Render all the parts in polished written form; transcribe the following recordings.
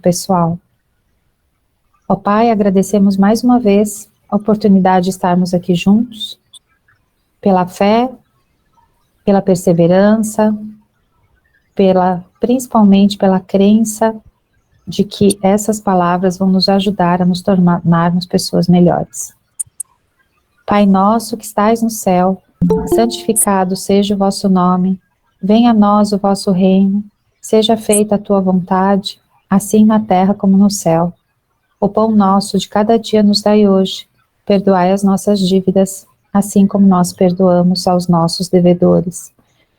pessoal. Ó Pai, agradecemos mais uma vez a oportunidade de estarmos aqui juntos, pela fé, pela perseverança, principalmente pela crença de que essas palavras vão nos ajudar a nos tornarmos pessoas melhores. Pai nosso que estais no céu, santificado seja o vosso nome, venha a nós o vosso reino, seja feita a tua vontade, assim na terra como no céu. O pão nosso de cada dia nos dai hoje, perdoai as nossas dívidas, assim como nós perdoamos aos nossos devedores.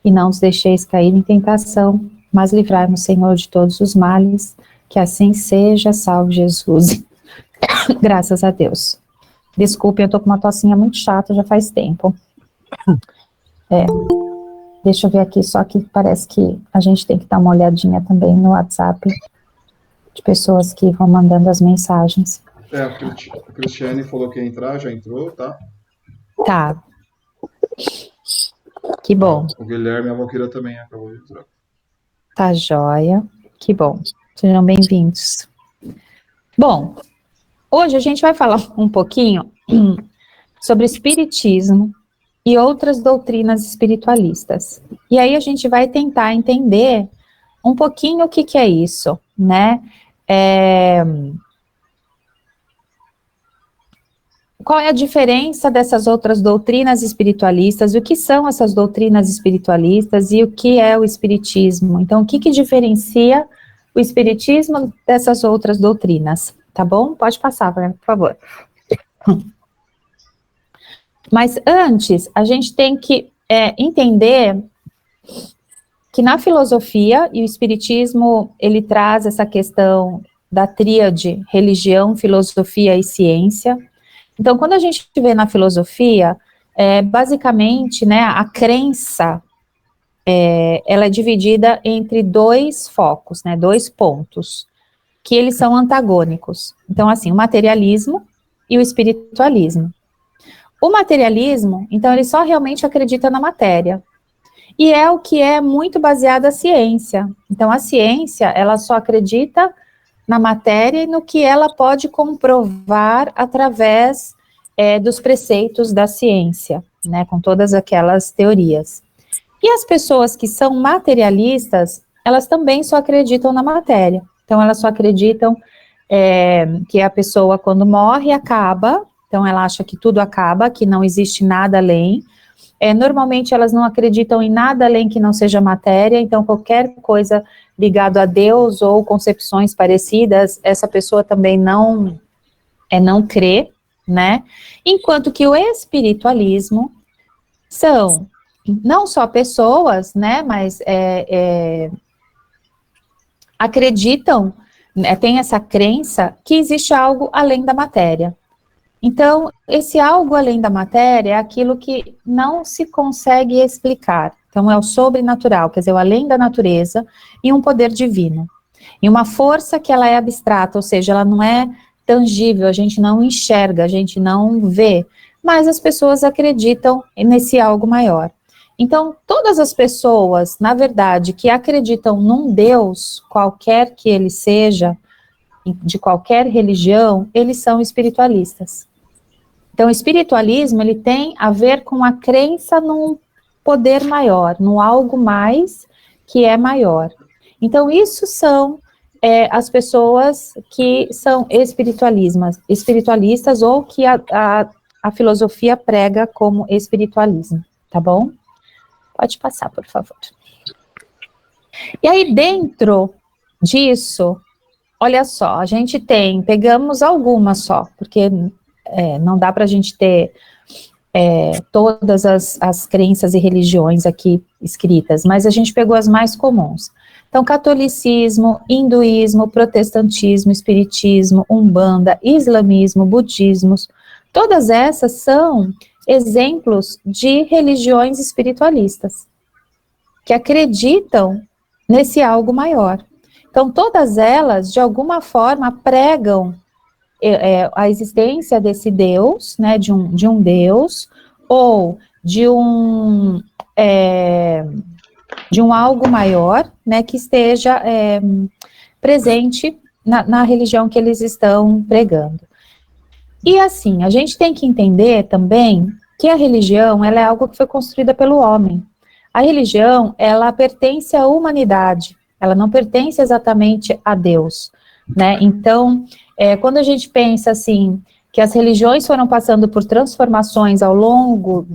E não nos deixeis cair em tentação, mas livrai-nos, Senhor, de todos os males, que assim seja, salve Jesus. Graças a Deus. Desculpe, eu tô com uma tossinha muito chata, já faz tempo. Deixa eu ver aqui, só que parece que a gente tem que dar uma olhadinha também no WhatsApp, de pessoas que vão mandando as mensagens. A Cristiane falou que ia entrar, já entrou, tá? Tá. Que bom. O Guilherme e a Valquíria também acabou de entrar. Tá joia. Que bom. Sejam bem-vindos. Bom, hoje a gente vai falar um pouquinho sobre espiritismo e outras doutrinas espiritualistas. E aí a gente vai tentar entender um pouquinho o que é isso, né? Qual é a diferença dessas outras doutrinas espiritualistas? O que são essas doutrinas espiritualistas e o que é o espiritismo? Então, o que diferencia o espiritismo dessas outras doutrinas? Tá bom? Pode passar, por favor. Mas antes, a gente tem que entender que na filosofia, e o espiritismo, ele traz essa questão da tríade religião, filosofia e ciência. Então, quando a gente vê na filosofia, basicamente, né, a crença, ela é dividida entre dois focos, né, dois pontos, que eles são antagônicos. Então, assim, o materialismo e o espiritualismo. O materialismo, então, ele só realmente acredita na matéria. E é o que é muito baseado a ciência. Então, a ciência, ela só acredita na matéria e no que ela pode comprovar através dos preceitos da ciência, né, com todas aquelas teorias. E as pessoas que são materialistas, elas também só acreditam na matéria. Então, elas só acreditam que a pessoa, quando morre, acaba. Então, ela acha que tudo acaba, que não existe nada além. Normalmente, elas não acreditam em nada além que não seja matéria. Então, qualquer coisa ligado a Deus ou concepções parecidas, essa pessoa também não crê, né? Enquanto que o espiritualismo são não só pessoas, né, mas acreditam, tem essa crença que existe algo além da matéria. Então, esse algo além da matéria é aquilo que não se consegue explicar. Então, é o sobrenatural, quer dizer, o além da natureza e um poder divino. E uma força que ela é abstrata, ou seja, ela não é tangível, a gente não enxerga, a gente não vê, mas as pessoas acreditam nesse algo maior. Então, todas as pessoas, na verdade, que acreditam num Deus, qualquer que ele seja, de qualquer religião, eles são espiritualistas. Então, o espiritualismo, ele tem a ver com a crença num poder maior, num algo mais que é maior. Então, isso são as pessoas que são espiritualistas ou que a filosofia prega como espiritualismo, tá bom? Pode passar, por favor. E aí, dentro disso, olha só, a gente pegamos algumas só, porque não dá para a gente ter todas as crenças e religiões aqui escritas, mas a gente pegou as mais comuns. Então, catolicismo, hinduísmo, protestantismo, espiritismo, umbanda, islamismo, budismos, todas essas são exemplos de religiões espiritualistas, que acreditam nesse algo maior. Então, todas elas, de alguma forma, pregam a existência desse Deus, né, de um Deus, ou de um algo maior, né, que esteja presente na religião que eles estão pregando. E assim, a gente tem que entender também que a religião, ela é algo que foi construída pelo homem. A religião, ela pertence à humanidade, ela não pertence exatamente a Deus, né? Então, quando a gente pensa assim, que as religiões foram passando por transformações ao longo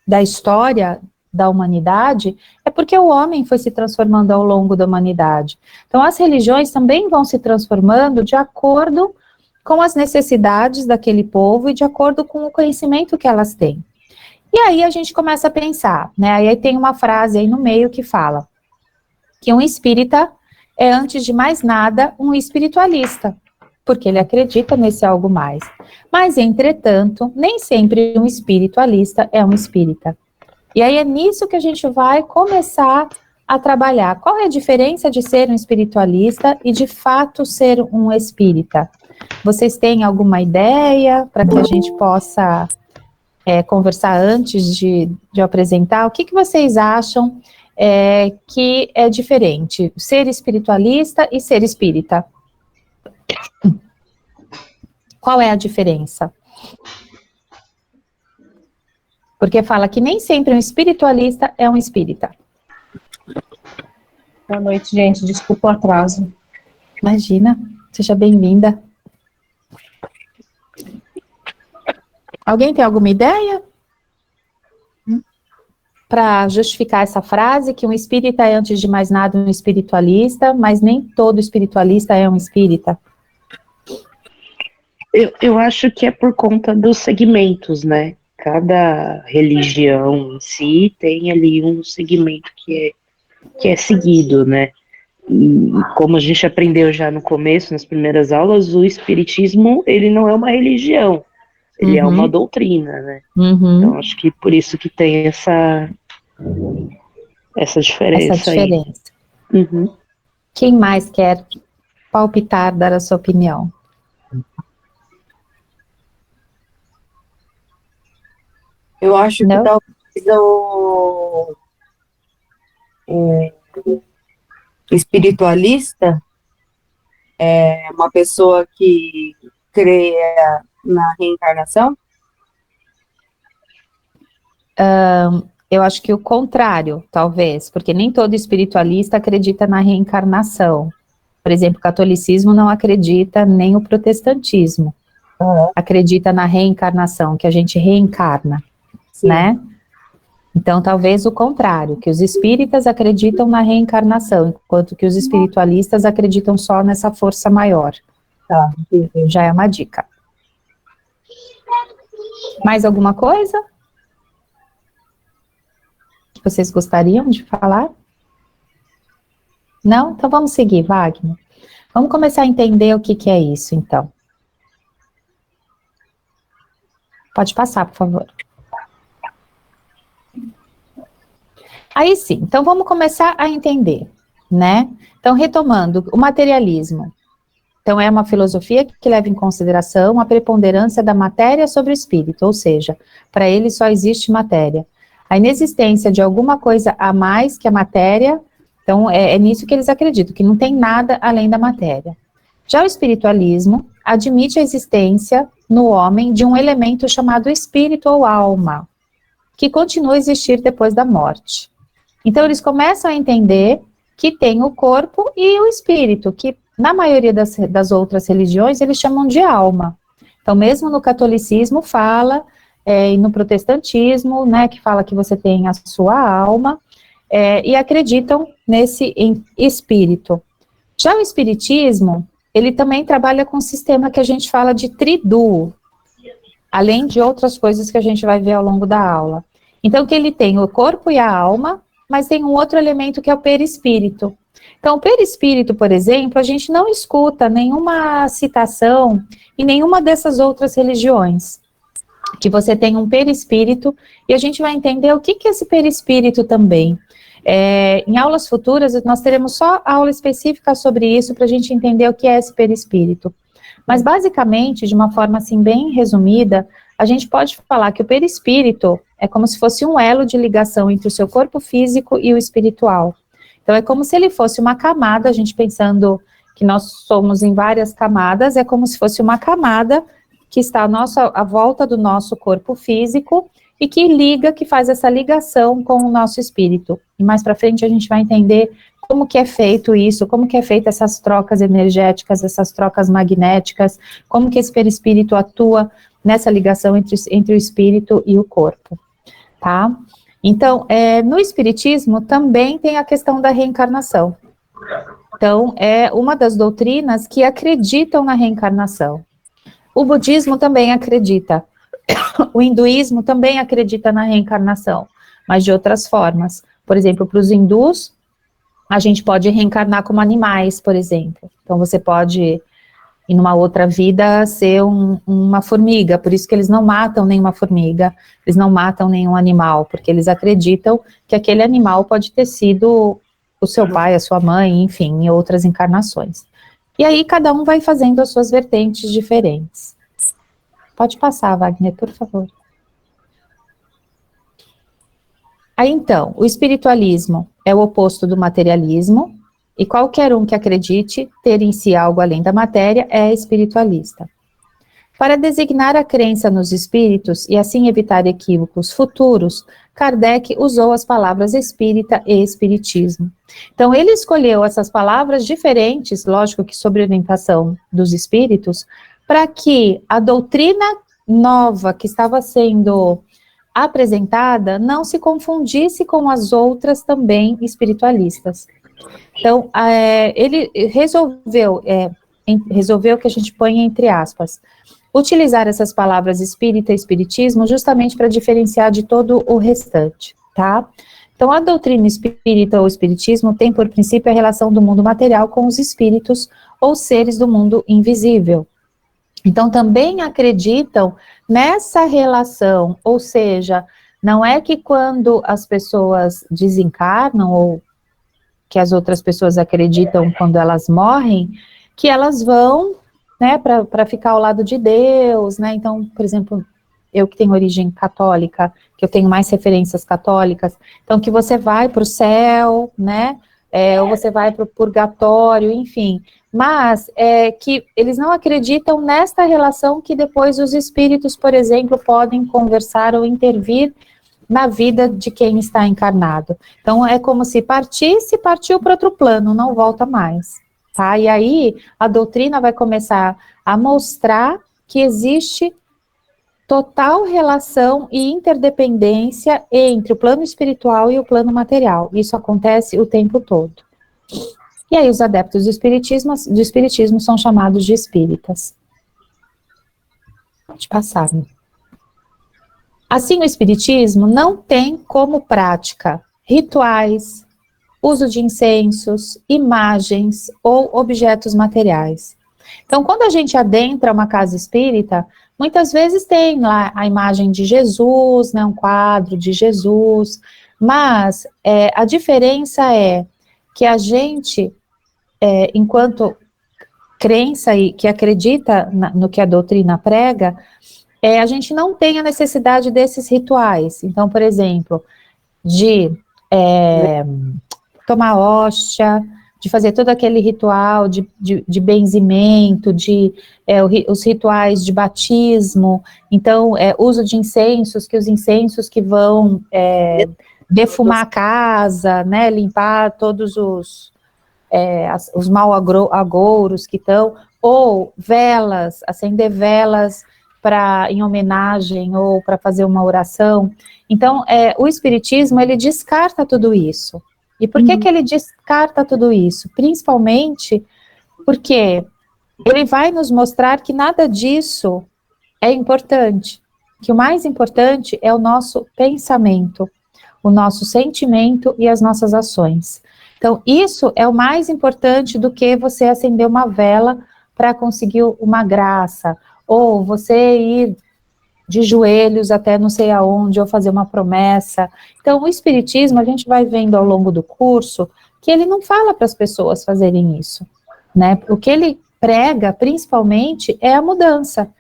da história da humanidade, é porque o homem foi se transformando ao longo da humanidade. Então, as religiões também vão se transformando de acordo com as necessidades daquele povo e de acordo com o conhecimento que elas têm. E aí a gente começa a pensar, né? Aí tem uma frase aí no meio que fala que um espírita é, antes de mais nada, um espiritualista, porque ele acredita nesse algo mais. Mas, entretanto, nem sempre um espiritualista é um espírita. E aí é nisso que a gente vai começar a trabalhar. Qual é a diferença de ser um espiritualista e, de fato, ser um espírita? Vocês têm alguma ideia para que a gente possa conversar antes de apresentar? O que vocês acham que é diferente? Ser espiritualista e ser espírita? Qual é a diferença? Porque fala que nem sempre um espiritualista é um espírita. Boa noite, gente. Desculpa o atraso. Imagina, seja bem-vinda. Alguém tem alguma ideia? Para justificar essa frase, que um espírita é, antes de mais nada, um espiritualista, mas nem todo espiritualista é um espírita. Eu acho que é por conta dos segmentos, né? Cada religião em si tem ali um segmento que é seguido, né? E como a gente aprendeu já no começo, nas primeiras aulas, o espiritismo, ele não é uma religião, ele é uma doutrina, né? Então acho que por isso que tem essa diferença. Essa diferença. Aí. Quem mais quer palpitar, dar a sua opinião? Eu acho que talvez o espiritualista é uma pessoa que crê na reencarnação. Eu acho que o contrário, talvez, porque nem todo espiritualista acredita na reencarnação. Por exemplo, o catolicismo não acredita, nem o protestantismo acredita na reencarnação, que a gente reencarna. Sim. Né? Então, talvez o contrário, que os espíritas acreditam na reencarnação, enquanto que os espiritualistas acreditam só nessa força maior. Tá. Já é uma dica. Mais alguma coisa que vocês gostariam de falar? Não? Então vamos seguir, Wagner. Vamos começar a entender o que é isso, então. Pode passar, por favor. Aí sim, então vamos começar a entender, né? Então, retomando, o materialismo. Então, é uma filosofia que leva em consideração a preponderância da matéria sobre o espírito, ou seja, para ele só existe matéria. A inexistência de alguma coisa a mais que a matéria, então é nisso que eles acreditam, que não tem nada além da matéria. Já o espiritualismo admite a existência no homem de um elemento chamado espírito ou alma, que continua a existir depois da morte. Então, eles começam a entender que tem o corpo e o espírito, que na maioria das outras religiões eles chamam de alma. Então, mesmo no catolicismo fala, e no protestantismo, né, que fala que você tem a sua alma, e acreditam nesse espírito. Já o espiritismo, ele também trabalha com um sistema que a gente fala de triduo, além de outras coisas que a gente vai ver ao longo da aula. Então, que ele tem o corpo e a alma, mas tem um outro elemento que é o perispírito. Então, o perispírito, por exemplo, a gente não escuta nenhuma citação em nenhuma dessas outras religiões, que você tem um perispírito, e a gente vai entender o que é esse perispírito também. Em aulas futuras, nós teremos só aula específica sobre isso, para a gente entender o que é esse perispírito. Mas, basicamente, de uma forma assim bem resumida, a gente pode falar que o perispírito é como se fosse um elo de ligação entre o seu corpo físico e o espiritual. Então, é como se ele fosse uma camada, a gente pensando que nós somos em várias camadas, é como se fosse uma camada que está à volta do nosso corpo físico e que faz essa ligação com o nosso espírito. E mais para frente a gente vai entender como que é feito isso, como que é feita essas trocas energéticas, essas trocas magnéticas, como que esse perispírito atua nessa ligação entre o espírito e o corpo, tá? Então, no espiritismo também tem a questão da reencarnação. Então, é uma das doutrinas que acreditam na reencarnação. O budismo também acredita, o hinduísmo também acredita na reencarnação, mas de outras formas. Por exemplo, para os hindus, a gente pode reencarnar como animais, por exemplo. Então, você pode, em uma outra vida, ser uma formiga, por isso que eles não matam nenhuma formiga, eles não matam nenhum animal, porque eles acreditam que aquele animal pode ter sido o seu pai, a sua mãe, enfim, em outras encarnações. E aí, cada um vai fazendo as suas vertentes diferentes. Pode passar, Wagner, por favor. Aí, então, o espiritualismo é o oposto do materialismo, e qualquer um que acredite ter em si algo além da matéria é espiritualista. Para designar a crença nos espíritos e assim evitar equívocos futuros, Kardec usou as palavras espírita e espiritismo. Então, ele escolheu essas palavras diferentes, lógico que sob orientação dos espíritos, para que a doutrina nova que estava sendo apresentada não se confundisse com as outras também espiritualistas. Então, ele resolveu que a gente põe entre aspas, utilizar essas palavras espírita e espiritismo justamente para diferenciar de todo o restante, tá? Então, a doutrina espírita ou espiritismo tem por princípio a relação do mundo material com os espíritos ou seres do mundo invisível. Então, também acreditam nessa relação, ou seja, não é que quando as pessoas desencarnam, ou que as outras pessoas acreditam quando elas morrem, que elas vão, né, para ficar ao lado de Deus, né, então, por exemplo, eu que tenho origem católica, que eu tenho mais referências católicas, então que você vai para o céu, né, ou você vai para o purgatório, enfim, mas que eles não acreditam nesta relação que depois os espíritos, por exemplo, podem conversar ou intervir na vida de quem está encarnado. Então, é como se partiu para outro plano, não volta mais, tá? E aí, a doutrina vai começar a mostrar que existe total relação e interdependência entre o plano espiritual e o plano material. Isso acontece o tempo todo. E aí os adeptos do espiritismo são chamados de espíritas. Pode passar. Assim, o espiritismo não tem como prática rituais, uso de incensos, imagens ou objetos materiais. Então, quando a gente adentra uma casa espírita, muitas vezes tem lá a imagem de Jesus, né, um quadro de Jesus, mas a diferença é que a gente, enquanto crença e que acredita no que a doutrina prega, a gente não tem a necessidade desses rituais. Então, por exemplo, de tomar hóstia, de fazer todo aquele ritual de benzimento, os rituais de batismo, então, uso de incensos, que os incensos que vão defumar a casa, né, limpar todos os mal agouros que estão, ou velas, acender velas em homenagem ou para fazer uma oração. Então, o espiritismo, ele descarta tudo isso. E por que ele descarta tudo isso? Principalmente porque ele vai nos mostrar que nada disso é importante, que o mais importante é o nosso pensamento, o nosso sentimento e as nossas ações. Então, isso é o mais importante do que você acender uma vela para conseguir uma graça, ou você ir de joelhos até não sei aonde, ou fazer uma promessa. Então, o espiritismo, a gente vai vendo ao longo do curso, que ele não fala para as pessoas fazerem isso, né? O que ele prega, principalmente, é a mudança,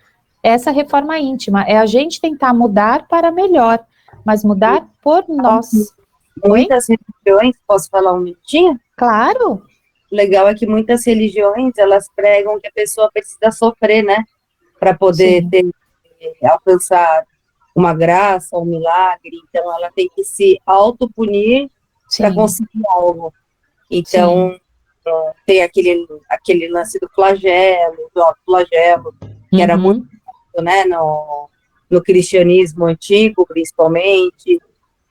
essa reforma íntima, é a gente tentar mudar para melhor, mas mudar por nós. Muitas religiões, posso falar um minutinho? Claro. legal é que muitas religiões, elas pregam que a pessoa precisa sofrer, né? Para poder Sim. alcançar uma graça, um milagre. Então, ela tem que se autopunir para Sim, conseguir algo. sim. Então, tem aquele lance do flagelo, do autoflagelo, que era muito, né, no cristianismo antigo, principalmente,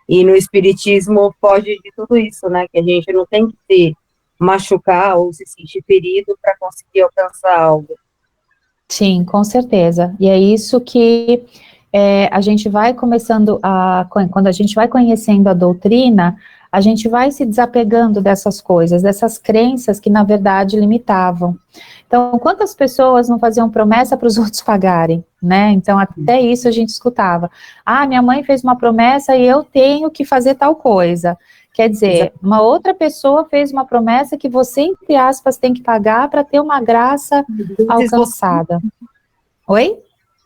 e no espiritismo foge de tudo isso, né, que a gente não tem que se machucar ou se sentir ferido para conseguir alcançar algo. Sim, com certeza. E é isso que a gente vai começando quando a gente vai conhecendo a doutrina, a gente vai se desapegando dessas coisas, dessas crenças que, na verdade, limitavam. Então, quantas pessoas não faziam promessa para os outros pagarem, né? Então, até isso a gente escutava. Ah, minha mãe fez uma promessa e eu tenho que fazer tal coisa. Quer dizer, uma outra pessoa fez uma promessa que você, entre aspas, tem que pagar para ter uma graça alcançada. Oi?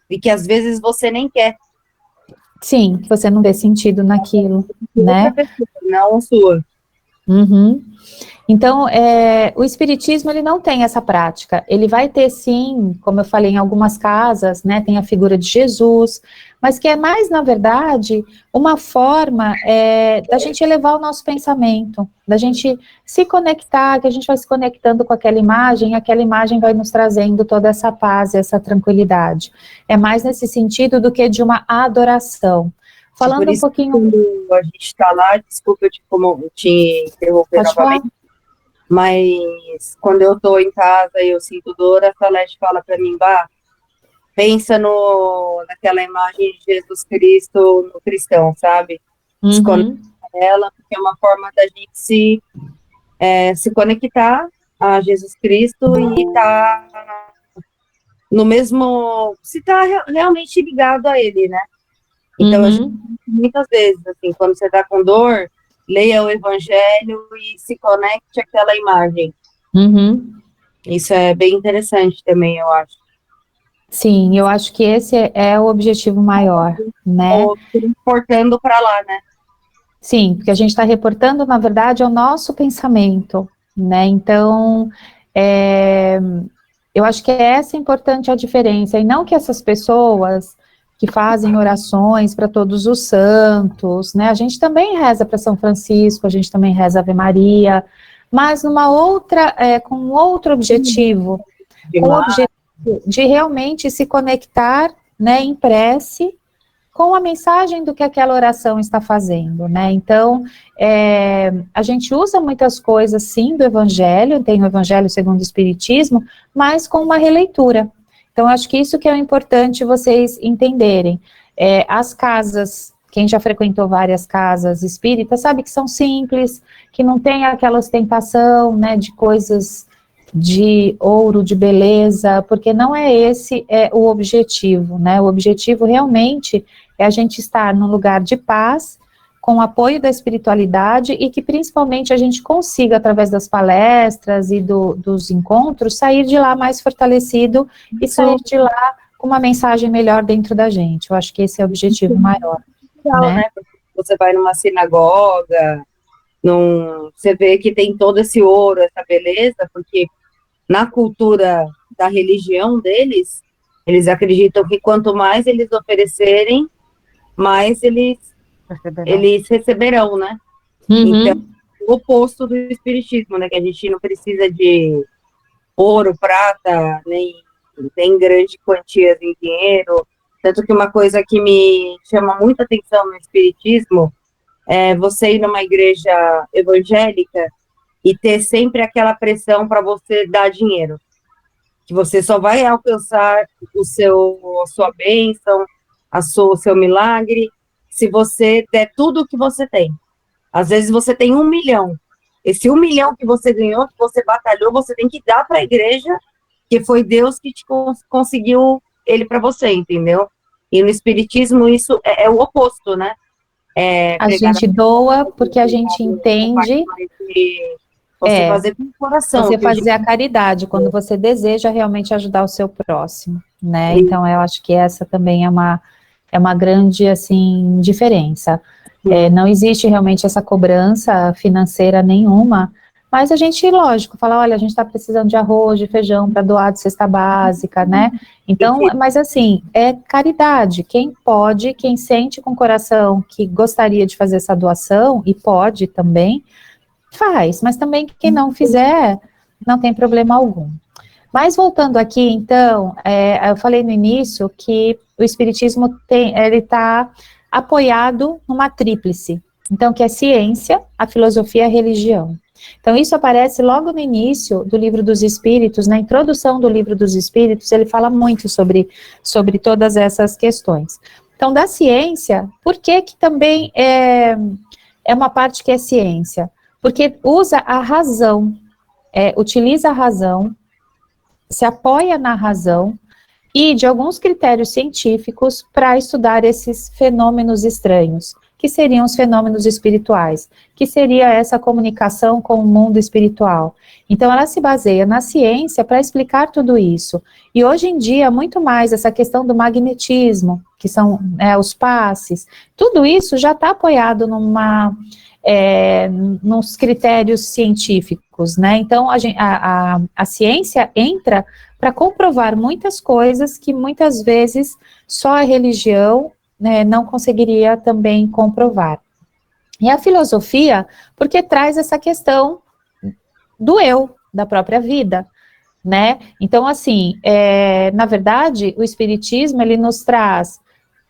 E que às vezes você nem quer. Sim, que você não vê sentido naquilo, né? Não sua. Uhum. Então, o espiritismo, ele não tem essa prática, ele vai ter sim, como eu falei, em algumas casas, né, tem a figura de Jesus, mas que é mais, na verdade, uma forma da gente elevar o nosso pensamento, da gente se conectar, que a gente vai se conectando com aquela imagem, e aquela imagem vai nos trazendo toda essa paz, essa tranquilidade. É mais nesse sentido do que de uma adoração. Falando um pouquinho... Quando a gente está lá, desculpa eu te interromper Pode novamente, falar? mas quando eu estou em casa e eu sinto dor, a Salete fala para mim, Bah, pensa naquela imagem de Jesus Cristo no cristão, sabe? Desconecta ela, porque é uma forma da gente se conectar a Jesus Cristo e estar no mesmo, se está realmente ligado a Ele, né? Então, eu digo muitas vezes, assim, quando você está com dor, leia o Evangelho e se conecte àquela imagem. Isso é bem interessante também, eu acho. Sim, eu acho que esse é o objetivo maior, né? Ou reportando para lá, né? Sim, porque a gente está reportando, na verdade, ao nosso pensamento, né? Então, eu acho que essa é importante a diferença, e não que essas pessoas que fazem orações para todos os santos, né? A gente também reza para São Francisco, a gente também reza Ave Maria, mas numa outra, com outro objetivo, com o objetivo de realmente se conectar, né, em prece, com a mensagem do que aquela oração está fazendo, né? Então, a gente usa muitas coisas, sim, do Evangelho, tem o Evangelho segundo o Espiritismo, mas com uma releitura. Então, acho que isso que é importante vocês entenderem. As casas, quem já frequentou várias casas espíritas, sabe que são simples, que não tem aquela ostentação, né, de coisas de ouro, de beleza, porque não é esse o objetivo, né? O objetivo realmente é a gente estar num lugar de paz, com o apoio da espiritualidade e que principalmente a gente consiga, através das palestras e dos encontros, sair de lá mais fortalecido e sair de lá com uma mensagem melhor dentro da gente. Eu acho que esse é o objetivo maior. Legal, né? Você vai numa sinagoga, você vê que tem todo esse ouro, essa beleza, porque na cultura da religião deles, eles acreditam que quanto mais eles oferecerem, mais eles receberão, né? Então, o oposto do espiritismo, né? Que a gente não precisa de ouro, prata, nem grandes quantias em dinheiro. Tanto que uma coisa que me chama muita atenção no espiritismo é você ir numa igreja evangélica e ter sempre aquela pressão para você dar dinheiro. Que você só vai alcançar a sua bênção, o seu milagre, se você der tudo o que você tem. Às vezes você tem 1 milhão. Esse 1 milhão que você ganhou, que você batalhou, você tem que dar para a igreja, que foi Deus que te conseguiu ele para você, entendeu? E no espiritismo isso é o oposto, né? A gente doa porque a gente entende... Você fazer com o coração. Você fazer a caridade, quando você deseja realmente ajudar o seu próximo, né? Então, eu acho que essa também é uma grande, assim, diferença. Não existe realmente essa cobrança financeira nenhuma, Mas a gente, lógico, fala, olha, a gente está precisando de arroz, de feijão para doar de cesta básica, né? Então, mas assim, é caridade. Quem pode, quem sente com o coração que gostaria de fazer essa doação, e pode também, faz. Mas também quem não fizer, não tem problema algum. Mas voltando aqui, então, eu falei no início que o Espiritismo ele está apoiado numa tríplice. Então, que é ciência, a filosofia e a religião. Então, isso aparece logo no início do Livro dos Espíritos, na introdução do Livro dos Espíritos, ele fala muito sobre todas essas questões. Então, da ciência, por que também é uma parte que é ciência? Porque usa a razão, utiliza a razão, se apoia na razão e de alguns critérios científicos para estudar esses fenômenos estranhos, que seriam os fenômenos espirituais, que seria essa comunicação com o mundo espiritual. Então, ela se baseia na ciência para explicar tudo isso. E hoje em dia, muito mais essa questão do magnetismo, que são os passes, tudo isso já está apoiado nos critérios científicos, né? Então, a ciência entra para comprovar muitas coisas que muitas vezes só a religião não conseguiria também comprovar. E a filosofia, porque traz essa questão do eu, da própria vida, né? Então, assim, na verdade, o Espiritismo, ele nos traz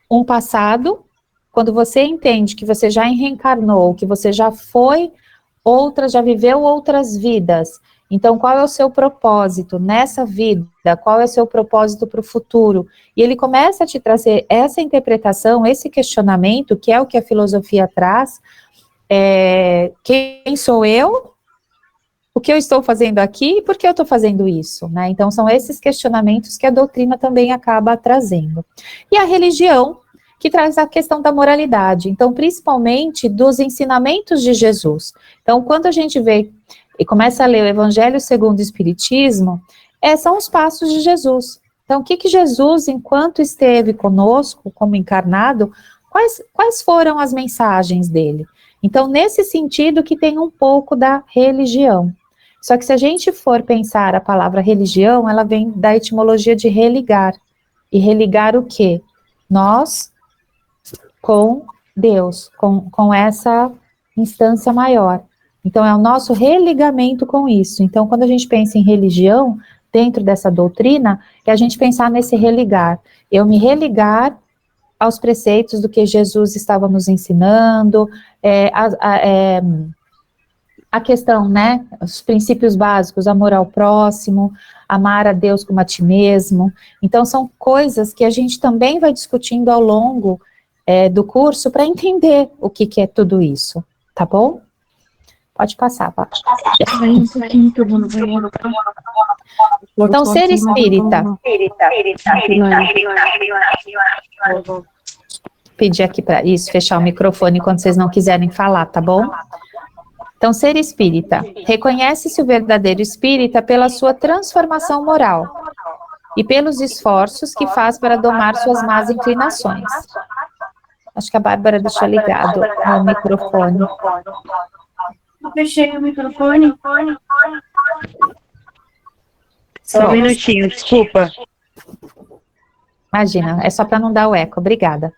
um passado, quando você entende que você já reencarnou, que você já já viveu outras vidas, então qual é o seu propósito nessa vida, qual é o seu propósito para o futuro, e ele começa a te trazer essa interpretação, esse questionamento, que é o que a filosofia traz, quem sou eu, o que eu estou fazendo aqui e por que eu estou fazendo isso, né? Então são esses questionamentos que a doutrina também acaba trazendo. E a religião, que traz a questão da moralidade, então, principalmente dos ensinamentos de Jesus. Então, quando a gente vê e começa a ler o Evangelho segundo o Espiritismo, são os passos de Jesus. Então, o que Jesus, enquanto esteve conosco, como encarnado, quais foram as mensagens dele? Então, nesse sentido que tem um pouco da religião. Só que se a gente for pensar a palavra religião, ela vem da etimologia de religar. E religar o quê? Nós com Deus, com essa instância maior. Então, é o nosso religamento com isso. Então, quando a gente pensa em religião, dentro dessa doutrina, é a gente pensar nesse religar. Eu me religar aos preceitos do que Jesus estava nos ensinando, a questão, né, os princípios básicos, amor ao próximo, amar a Deus como a ti mesmo. Então, são coisas que a gente também vai discutindo ao longo do curso para entender o que é tudo isso, tá bom? Pode passar, Paty. Então, ser espírita. Pedir aqui para isso, fechar o microfone quando vocês não quiserem falar, tá bom? Então, ser espírita. Reconhece-se o verdadeiro espírita pela sua transformação moral e pelos esforços que faz para domar suas más inclinações. Acho que a Bárbara deixou ligado o microfone. Eu fechei o microfone. Só um minutinho, desculpa. Imagina, é só para não dar o eco, obrigada.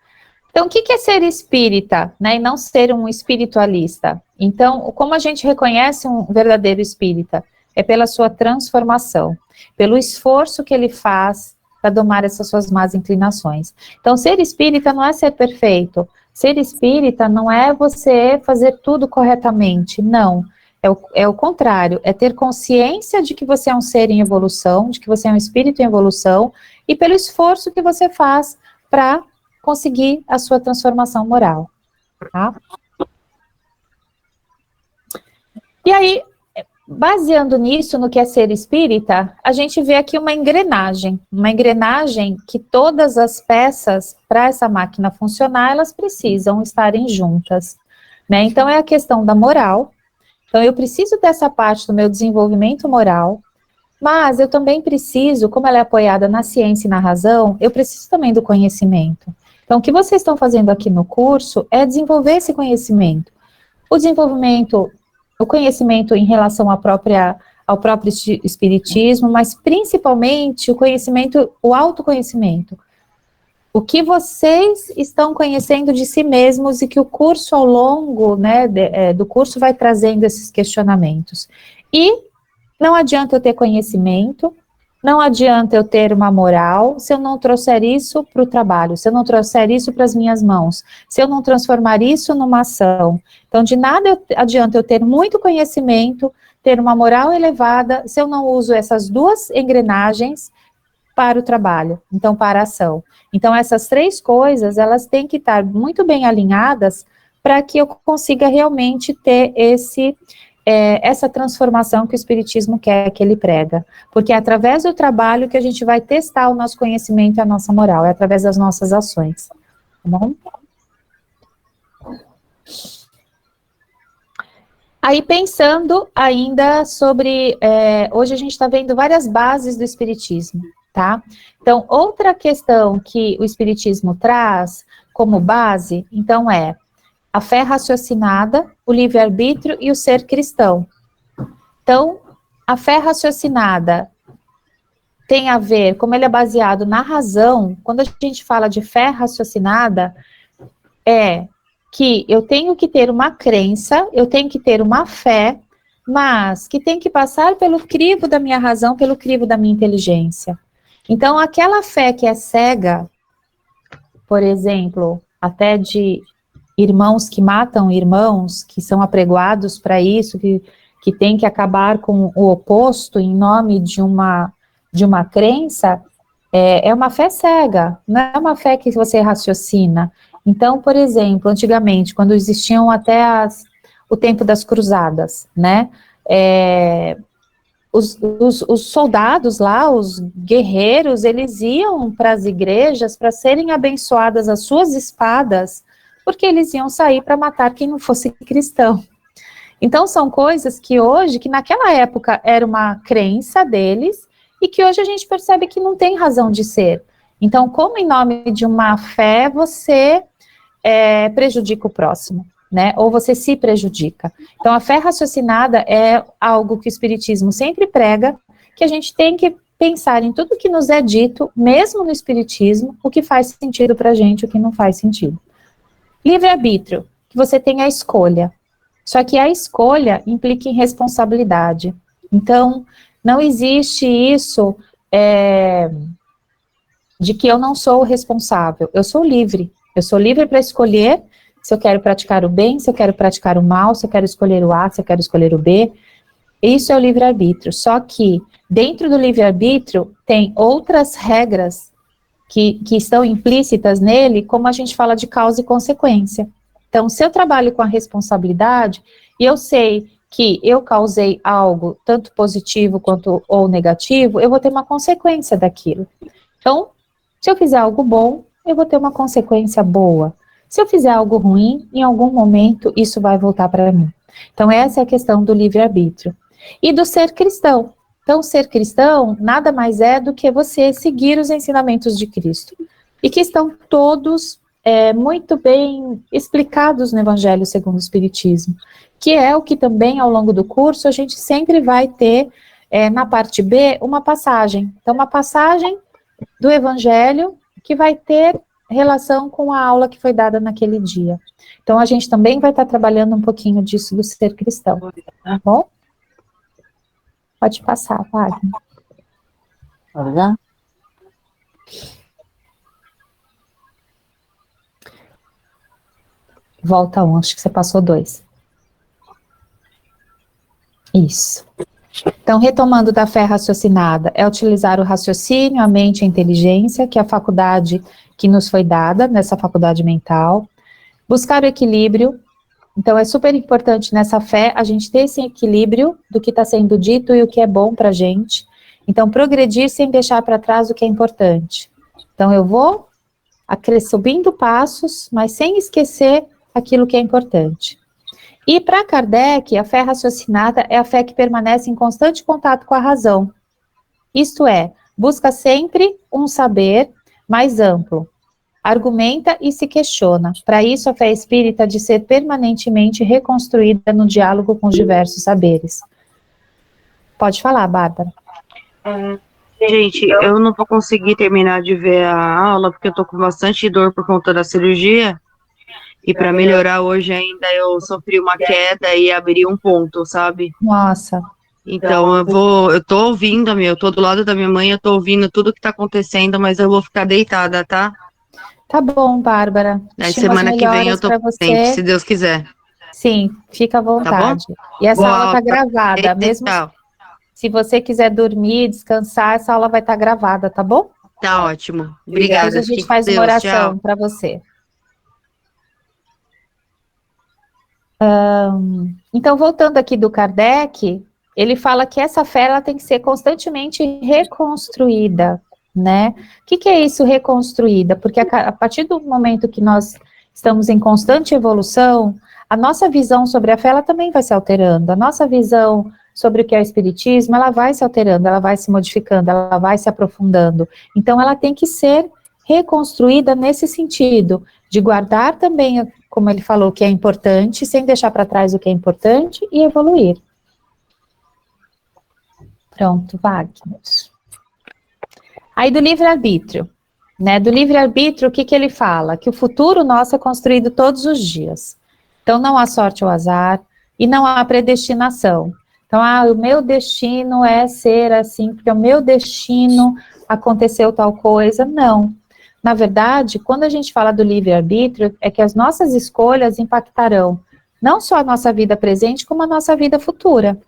Então, o que é ser espírita, né, e não ser um espiritualista? Então, como a gente reconhece um verdadeiro espírita? É pela sua transformação, pelo esforço que ele faz para domar essas suas más inclinações. Então, ser espírita não é ser perfeito. Ser espírita não é você fazer tudo corretamente, não. É o contrário, é ter consciência de que você é um ser em evolução, de que você é um espírito em evolução, e pelo esforço que você faz para conseguir a sua transformação moral. Tá? E aí, baseando nisso, no que é ser espírita, a gente vê aqui uma engrenagem que todas as peças, para essa máquina funcionar, elas precisam estarem juntas, né? Então, é a questão da moral. Então, eu preciso dessa parte do meu desenvolvimento moral, mas eu também preciso, como ela é apoiada na ciência e na razão, eu preciso também do conhecimento. Então, o que vocês estão fazendo aqui no curso é desenvolver esse conhecimento. O desenvolvimento o conhecimento em relação ao próprio espiritismo, mas principalmente o conhecimento, o autoconhecimento. O que vocês estão conhecendo de si mesmos e que o curso ao longo, né, do curso vai trazendo esses questionamentos. E não adianta eu ter conhecimento, não adianta eu ter uma moral, se eu não trouxer isso para o trabalho, se eu não trouxer isso para as minhas mãos, se eu não transformar isso numa ação. Então, de nada adianta eu ter muito conhecimento, ter uma moral elevada, se eu não uso essas duas engrenagens para o trabalho, então para a ação. Então, essas três coisas, elas têm que estar muito bem alinhadas para que eu consiga realmente ter essa transformação que o Espiritismo quer, que ele prega. Porque é através do trabalho que a gente vai testar o nosso conhecimento e a nossa moral, é através das nossas ações. Tá bom? Aí, pensando ainda sobre... hoje a gente está vendo várias bases do Espiritismo, tá? Então, outra questão que o Espiritismo traz como base, então, é a fé raciocinada, o livre-arbítrio e o ser cristão. Então, a fé raciocinada tem a ver, como ele é baseado na razão, quando a gente fala de fé raciocinada, é que eu tenho que ter uma crença, eu tenho que ter uma fé, mas que tem que passar pelo crivo da minha razão, pelo crivo da minha inteligência. Então, aquela fé que é cega, por exemplo, até de irmãos que matam irmãos, que são apregoados para isso, que tem que acabar com o oposto em nome de uma crença, é uma fé cega, não é uma fé que você raciocina. Então, por exemplo, antigamente, quando existiam até o tempo das cruzadas, né, os soldados lá, os guerreiros, eles iam para as igrejas para serem abençoadas as suas espadas, porque eles iam sair para matar quem não fosse cristão. Então, são coisas que hoje, que naquela época era uma crença deles, e que hoje a gente percebe que não tem razão de ser. Então, como em nome de uma fé, você prejudica o próximo, né? Ou você se prejudica. Então, a fé raciocinada é algo que o Espiritismo sempre prega, que a gente tem que pensar em tudo que nos é dito, mesmo no Espiritismo, o que faz sentido para a gente, o que não faz sentido. Livre-arbítrio, que você tem a escolha. Só que a escolha implica em responsabilidade. Então, não existe isso de que eu não sou o responsável. Eu sou livre. Eu sou livre para escolher se eu quero praticar o bem, se eu quero praticar o mal, se eu quero escolher o A, se eu quero escolher o B. Isso é o livre-arbítrio. Só que, dentro do livre-arbítrio, tem outras regras que estão implícitas nele, como a gente fala de causa e consequência. Então, se eu trabalho com a responsabilidade, e eu sei que eu causei algo, tanto positivo quanto ou negativo, eu vou ter uma consequência daquilo. Então, se eu fizer algo bom, eu vou ter uma consequência boa. Se eu fizer algo ruim, em algum momento, isso vai voltar para mim. Então, essa é a questão do livre-arbítrio. E do ser cristão. Então, ser cristão nada mais é do que você seguir os ensinamentos de Cristo. E que estão todos muito bem explicados no Evangelho segundo o Espiritismo. Que é o que também, ao longo do curso, a gente sempre vai ter, na parte B, uma passagem. Então, uma passagem do Evangelho que vai ter relação com a aula que foi dada naquele dia. Então, a gente também vai estar trabalhando um pouquinho disso do ser cristão. Tá bom? Pode passar, Wagner. Olha. Volta um, acho que você passou 2. Isso. Então, retomando da fé raciocinada, é utilizar o raciocínio, a mente e a inteligência, que é a faculdade que nos foi dada, nessa faculdade mental. Buscar o equilíbrio. Então, é super importante nessa fé a gente ter esse equilíbrio do que está sendo dito e o que é bom para a gente. Então, progredir sem deixar para trás o que é importante. Então, eu vou subindo passos, mas sem esquecer aquilo que é importante. E para Kardec, a fé raciocinada é a fé que permanece em constante contato com a razão. Isto é, busca sempre um saber mais amplo. argumenta e se questiona. Para isso, a fé espírita há de ser permanentemente reconstruída no diálogo com os diversos saberes. Pode falar, Bárbara. Gente, eu não vou conseguir terminar de ver a aula porque eu tô com bastante dor por conta da cirurgia. E para melhorar hoje ainda eu sofri uma queda e abri um ponto, sabe? Nossa. Então eu tô ouvindo, eu tô do lado da minha mãe, eu tô ouvindo tudo que tá acontecendo, mas eu vou ficar deitada, tá? Tá bom, Bárbara. Aí Estimo as semana que vem eu tô melhoras pra presente, você. se Deus quiser. Sim, fica à vontade. E essa Boa aula tá aula pra gravada, vocês, mesmo tchau. se você quiser dormir, descansar, essa aula vai estar gravada, tá bom? Tá ótimo. Depois Obrigada. a gente Fique com faz uma Deus, oração tchau. para você. Então, voltando aqui do Kardec, ele fala que essa fé ela tem que ser constantemente reconstruída, né? O que é isso, reconstruída? Porque a partir do momento que nós estamos em constante evolução, a nossa visão sobre a fé ela também vai se alterando, a nossa visão sobre o que é o espiritismo, ela vai se alterando, ela vai se modificando, ela vai se aprofundando. Então, ela tem que ser reconstruída nesse sentido, de guardar também, como ele falou, o que é importante, sem deixar para trás o que é importante e evoluir. Pronto, Wagner. Aí do livre-arbítrio, né? Do livre-arbítrio, o que ele fala? Que o futuro nosso é construído todos os dias. Então, não há sorte ou azar, e não há predestinação. Então, o meu destino é ser assim, porque o meu destino aconteceu tal coisa. Não. Na verdade, quando a gente fala do livre-arbítrio, é que as nossas escolhas impactarão não só a nossa vida presente, como a nossa vida futura.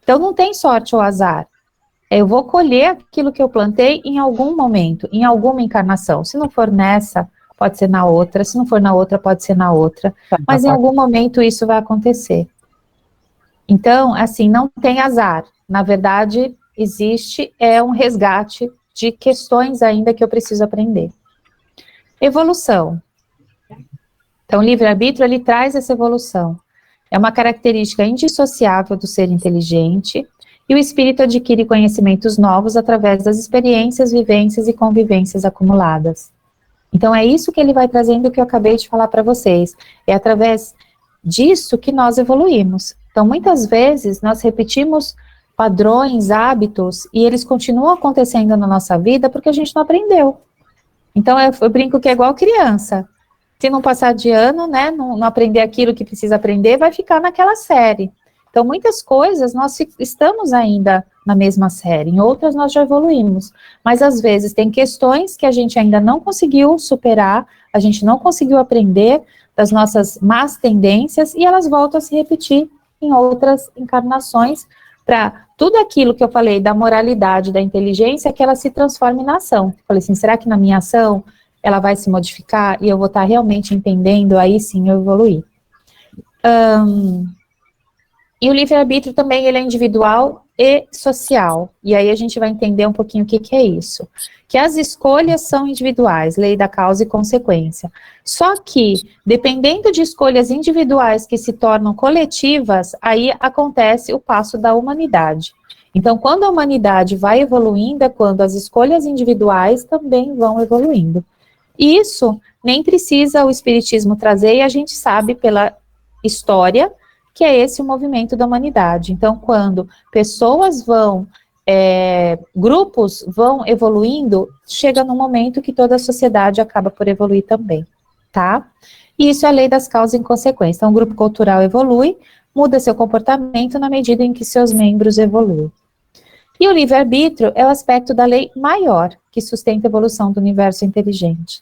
Então, não tem sorte ou azar. Eu vou colher aquilo que eu plantei em algum momento, em alguma encarnação. Se não for nessa, pode ser na outra. Se não for na outra, pode ser na outra. Mas em algum momento isso vai acontecer. Então, assim, não tem azar. Na verdade, existe um resgate de questões ainda que eu preciso aprender. Evolução. Então, o livre-arbítrio, ele traz essa evolução. É uma característica indissociável do ser inteligente, e o espírito adquire conhecimentos novos através das experiências, vivências e convivências acumuladas. Então, é isso que ele vai trazendo, que eu acabei de falar para vocês. É através disso que nós evoluímos. Então, muitas vezes, nós repetimos padrões, hábitos, e eles continuam acontecendo na nossa vida porque a gente não aprendeu. Então, eu brinco que é igual criança. Se não passar de ano, né, não aprender aquilo que precisa aprender, vai ficar naquela série. Então, muitas coisas nós estamos ainda na mesma série, em outras nós já evoluímos. Mas, às vezes, tem questões que a gente ainda não conseguiu superar, a gente não conseguiu aprender das nossas más tendências, e elas voltam a se repetir em outras encarnações, para tudo aquilo que eu falei da moralidade, da inteligência, que ela se transforme na ação. Falei assim, será que na minha ação ela vai se modificar e eu vou estar realmente entendendo, aí sim eu evoluir. E o livre-arbítrio também, ele é individual e social. E aí a gente vai entender um pouquinho o que é isso. Que as escolhas são individuais, lei da causa e consequência. Só que, dependendo de escolhas individuais que se tornam coletivas, aí acontece o passo da humanidade. Então, quando a humanidade vai evoluindo, é quando as escolhas individuais também vão evoluindo. E isso nem precisa o espiritismo trazer, e a gente sabe pela história que é esse o movimento da humanidade. Então, quando pessoas grupos vão evoluindo, chega num momento que toda a sociedade acaba por evoluir também, tá? E isso é a lei das causas e consequências. Então, o grupo cultural evolui, muda seu comportamento na medida em que seus membros evoluem. E o livre-arbítrio é o aspecto da lei maior, que sustenta a evolução do universo inteligente.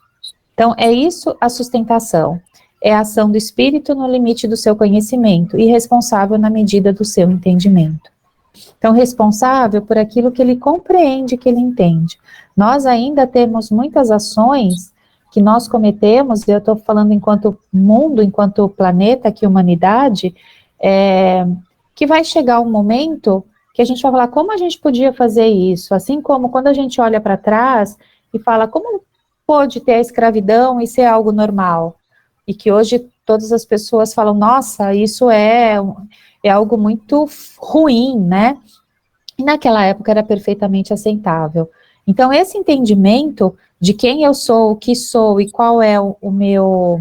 Então, é isso a sustentação. É a ação do espírito no limite do seu conhecimento e responsável na medida do seu entendimento. Então, responsável por aquilo que ele compreende, que ele entende. Nós ainda temos muitas ações que nós cometemos, eu estou falando enquanto mundo, enquanto planeta, que humanidade, que vai chegar um momento que a gente vai falar, como a gente podia fazer isso? Assim como quando a gente olha para trás e fala, como pôde ter a escravidão e ser algo normal? E que hoje todas as pessoas falam, nossa, isso é algo muito ruim, né? E naquela época era perfeitamente aceitável. Então, esse entendimento de quem eu sou, o que sou e qual é o meu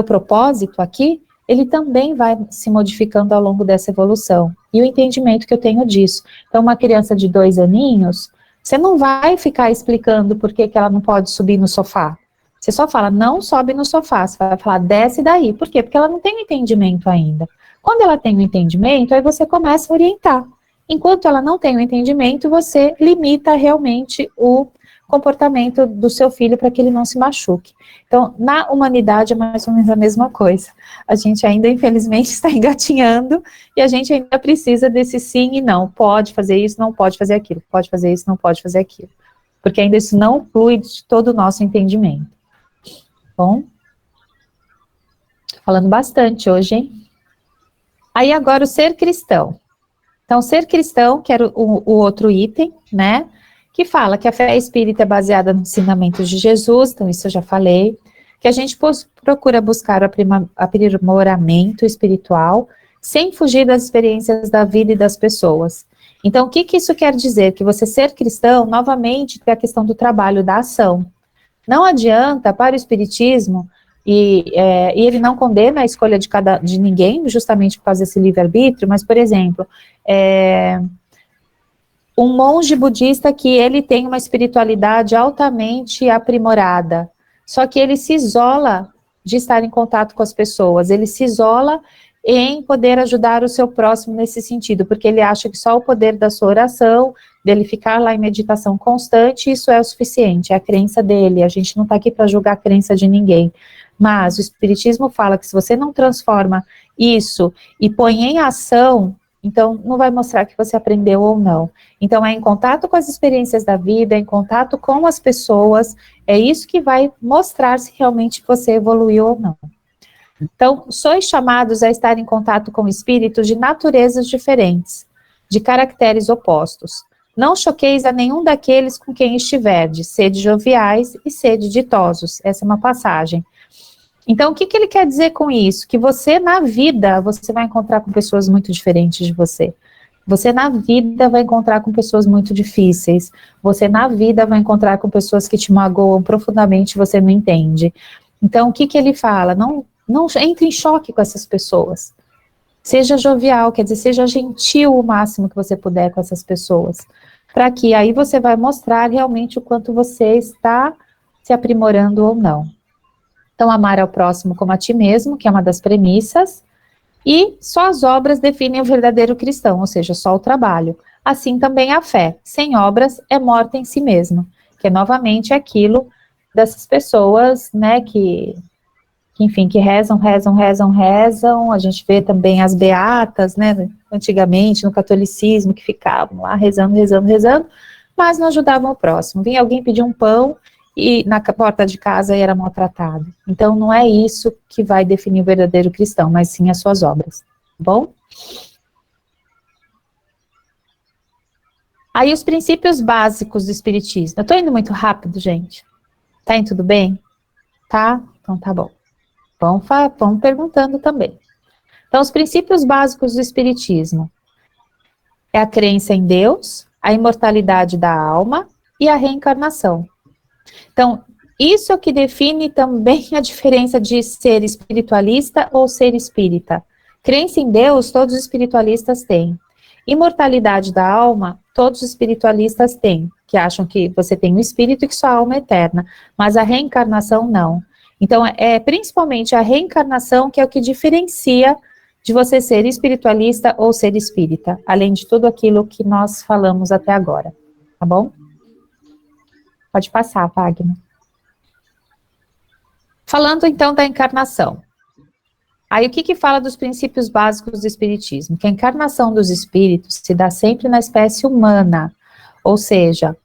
propósito aqui, ele também vai se modificando ao longo dessa evolução. E o entendimento que eu tenho disso. Então, uma criança de 2 aninhos, você não vai ficar explicando por que ela não pode subir no sofá. Você só fala, não sobe no sofá. Você vai falar, desce daí. Por quê? Porque ela não tem entendimento ainda. Quando ela tem o entendimento, aí você começa a orientar. Enquanto ela não tem o entendimento, você limita realmente o comportamento do seu filho para que ele não se machuque. Então, na humanidade é mais ou menos a mesma coisa. A gente ainda, infelizmente, está engatinhando e a gente ainda precisa desse sim e não. Pode fazer isso, não pode fazer aquilo. Pode fazer isso, não pode fazer aquilo. Porque ainda isso não flui de todo o nosso entendimento. Bom? Tô falando bastante hoje, hein? Aí agora o ser cristão. Então, ser cristão, que era o outro item, né? Que fala que a fé espírita é baseada no ensinamento de Jesus, então isso eu já falei, que a gente procura buscar o aprimoramento espiritual, sem fugir das experiências da vida e das pessoas. Então, o que isso quer dizer? Que você ser cristão, novamente, tem a questão do trabalho, da ação. Não adianta para o espiritismo, e ele não condena a escolha de ninguém, justamente por causa desse livre-arbítrio, mas, por exemplo, um monge budista que ele tem uma espiritualidade altamente aprimorada, só que ele se isola de estar em contato com as pessoas, ele se isola em poder ajudar o seu próximo nesse sentido, porque ele acha que só o poder da sua oração, dele ficar lá em meditação constante, isso é o suficiente, é a crença dele, a gente não está aqui para julgar a crença de ninguém, mas o espiritismo fala que se você não transforma isso e põe em ação, então não vai mostrar que você aprendeu ou não. Então é em contato com as experiências da vida, é em contato com as pessoas, é isso que vai mostrar se realmente você evoluiu ou não. Então, sois chamados a estar em contato com espíritos de naturezas diferentes, de caracteres opostos. Não choqueis a nenhum daqueles com quem estiverdes, sede joviais e sede ditosos. Essa é uma passagem. Então, o que ele quer dizer com isso? Que você, na vida, você vai encontrar com pessoas muito diferentes de você. Você, na vida, vai encontrar com pessoas muito difíceis. Você, na vida, vai encontrar com pessoas que te magoam profundamente e você não entende. Então, o que ele fala? Não entre em choque com essas pessoas. Seja jovial, quer dizer, seja gentil o máximo que você puder com essas pessoas. Para que aí você vai mostrar realmente o quanto você está se aprimorando ou não. Então, amar ao próximo como a ti mesmo, que é uma das premissas, e só as obras definem o verdadeiro cristão, ou seja, só o trabalho. Assim também a fé, sem obras, é morta em si mesma, que é novamente aquilo dessas pessoas, né, que enfim, que rezam, a gente vê também as beatas, né, antigamente, no catolicismo, que ficavam lá rezando, mas não ajudavam o próximo. Vinha alguém pedir um pão, e na porta de casa era maltratado. Então, não é isso que vai definir o verdadeiro cristão, mas sim as suas obras, tá bom? Aí, os princípios básicos do espiritismo. Eu tô indo muito rápido, gente? Tá indo tudo bem? Tá? Então, tá bom. Vão perguntando também. Então, os princípios básicos do espiritismo é a crença em Deus, a imortalidade da alma e a reencarnação. Então, isso é o que define também a diferença de ser espiritualista ou ser espírita. Crença em Deus, todos os espiritualistas têm. Imortalidade da alma, todos os espiritualistas têm, que acham que você tem um espírito e que sua alma é eterna, mas a reencarnação não. Então, é principalmente a reencarnação que é o que diferencia de você ser espiritualista ou ser espírita, além de tudo aquilo que nós falamos até agora, tá bom? Pode passar, Wagner. Falando, então, da encarnação. Aí, o que fala dos princípios básicos do espiritismo? Que a encarnação dos espíritos se dá sempre na espécie humana, ou seja,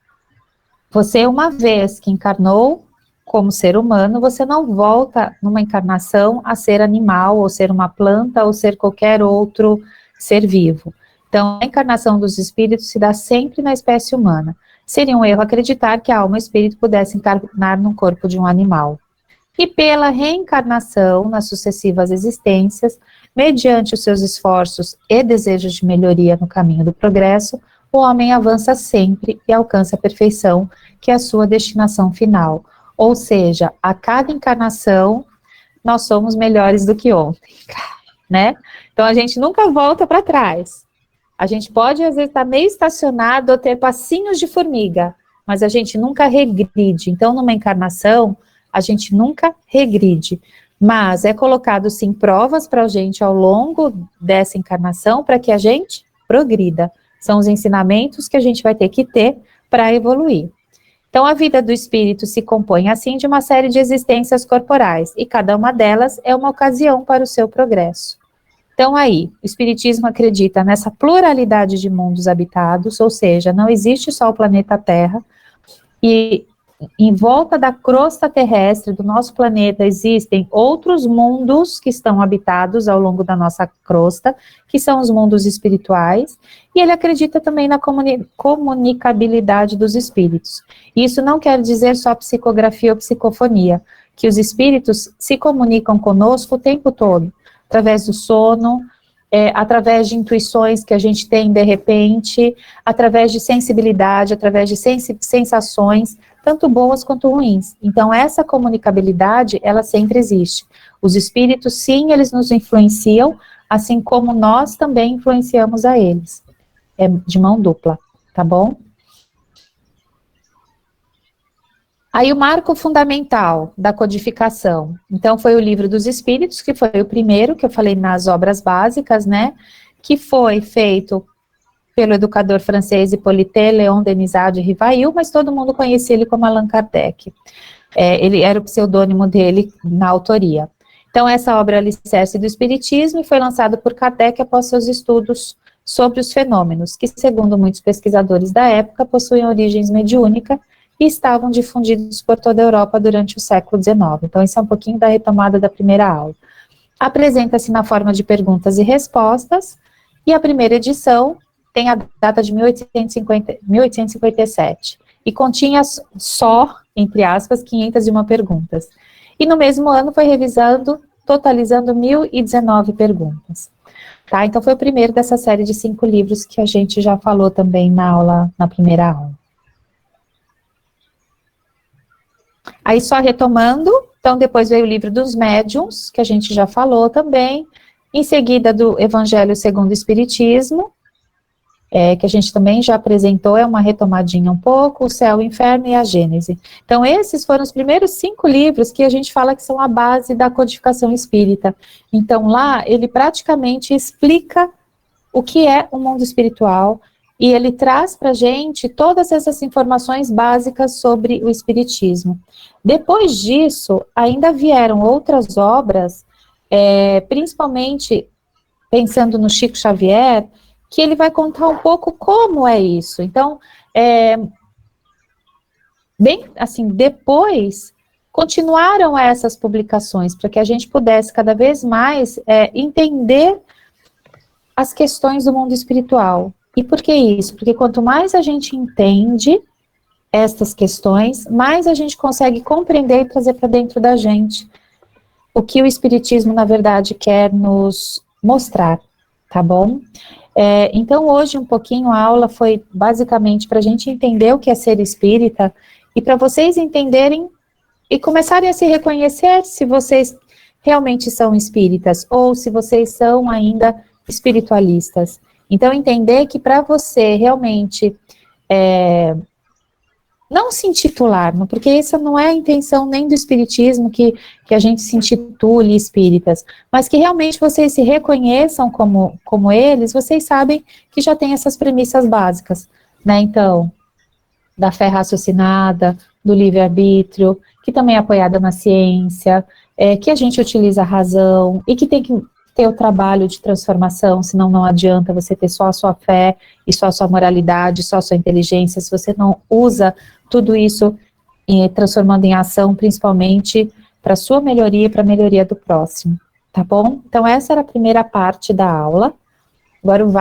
você, uma vez que encarnou como ser humano, você não volta numa encarnação a ser animal, ou ser uma planta, ou ser qualquer outro ser vivo. Então, a encarnação dos espíritos se dá sempre na espécie humana. Seria um erro acreditar que a alma e o espírito pudessem encarnar no corpo de um animal. E pela reencarnação nas sucessivas existências, mediante os seus esforços e desejos de melhoria no caminho do progresso, o homem avança sempre e alcança a perfeição, que é a sua destinação final. Ou seja, a cada encarnação, nós somos melhores do que ontem, né? Então, a gente nunca volta para trás. A gente pode, às vezes, estar meio estacionado ou ter passinhos de formiga, mas a gente nunca regride. Então, numa encarnação, a gente nunca regride. Mas é colocado, sim, provas para a gente ao longo dessa encarnação para que a gente progrida. São os ensinamentos que a gente vai ter que ter para evoluir. Então, a vida do espírito se compõe, assim, de uma série de existências corporais, e cada uma delas é uma ocasião para o seu progresso. Então, aí, o espiritismo acredita nessa pluralidade de mundos habitados, ou seja, não existe só o planeta Terra, e em volta da crosta terrestre do nosso planeta existem outros mundos que estão habitados ao longo da nossa crosta, que são os mundos espirituais, e ele acredita também na comunicabilidade dos espíritos. Isso não quer dizer só psicografia ou psicofonia, que os espíritos se comunicam conosco o tempo todo, através do sono, através de intuições que a gente tem de repente, através de sensibilidade, através de sensações, tanto boas quanto ruins. Então, essa comunicabilidade, ela sempre existe. Os espíritos, sim, eles nos influenciam, assim como nós também influenciamos a eles. É de mão dupla, tá bom? Aí o marco fundamental da codificação, então foi o Livro dos Espíritos, que foi o primeiro, que eu falei nas obras básicas, né, que foi feito pelo educador francês Hippolyte Léon Denisard de Rivail, mas todo mundo conhecia ele como Allan Kardec. Ele era o pseudônimo dele na autoria. Então essa obra é Alicerce do Espiritismo e foi lançada por Kardec após seus estudos sobre os fenômenos, que segundo muitos pesquisadores da época, possuem origens mediúnicas, e estavam difundidos por toda a Europa durante o século XIX. Então, isso é um pouquinho da retomada da primeira aula. Apresenta-se na forma de perguntas e respostas, e a primeira edição tem a data de 1857, e continha só, entre aspas, 501 perguntas. E no mesmo ano foi revisando, totalizando 1.019 perguntas. Tá? Então, foi o primeiro dessa série de 5 livros que a gente já falou também na primeira aula. Aí só retomando, então depois veio o Livro dos Médiuns, que a gente já falou também, em seguida do Evangelho segundo o Espiritismo, que a gente também já apresentou, é uma retomadinha um pouco, o Céu, o Inferno e a Gênese. Então esses foram os primeiros 5 livros que a gente fala que são a base da codificação espírita. Então lá ele praticamente explica o que é o mundo espiritual, e ele traz para a gente todas essas informações básicas sobre o Espiritismo. Depois disso, ainda vieram outras obras, principalmente pensando no Chico Xavier, que ele vai contar um pouco como é isso. Então, bem assim, depois continuaram essas publicações, para que a gente pudesse cada vez mais entender as questões do mundo espiritual. E por que isso? Porque quanto mais a gente entende estas questões, mais a gente consegue compreender e trazer para dentro da gente o que o Espiritismo, na verdade, quer nos mostrar, tá bom? Então, hoje, um pouquinho, a aula foi basicamente para a gente entender o que é ser espírita e para vocês entenderem e começarem a se reconhecer se vocês realmente são espíritas ou se vocês são ainda espiritualistas. Então, entender que para você realmente não se intitular, porque essa não é a intenção nem do espiritismo, que a gente se intitule espíritas, mas que realmente vocês se reconheçam como eles, vocês sabem que já tem essas premissas básicas, né? Então, da fé raciocinada, do livre-arbítrio, que também é apoiada na ciência, que a gente utiliza a razão, e que tem que ter o trabalho de transformação, senão não adianta você ter só a sua fé, e só a sua moralidade, só a sua inteligência, se você não usa tudo isso transformando em ação, principalmente para a sua melhoria e para a melhoria do próximo, tá bom? Então essa era a primeira parte da aula, agora vai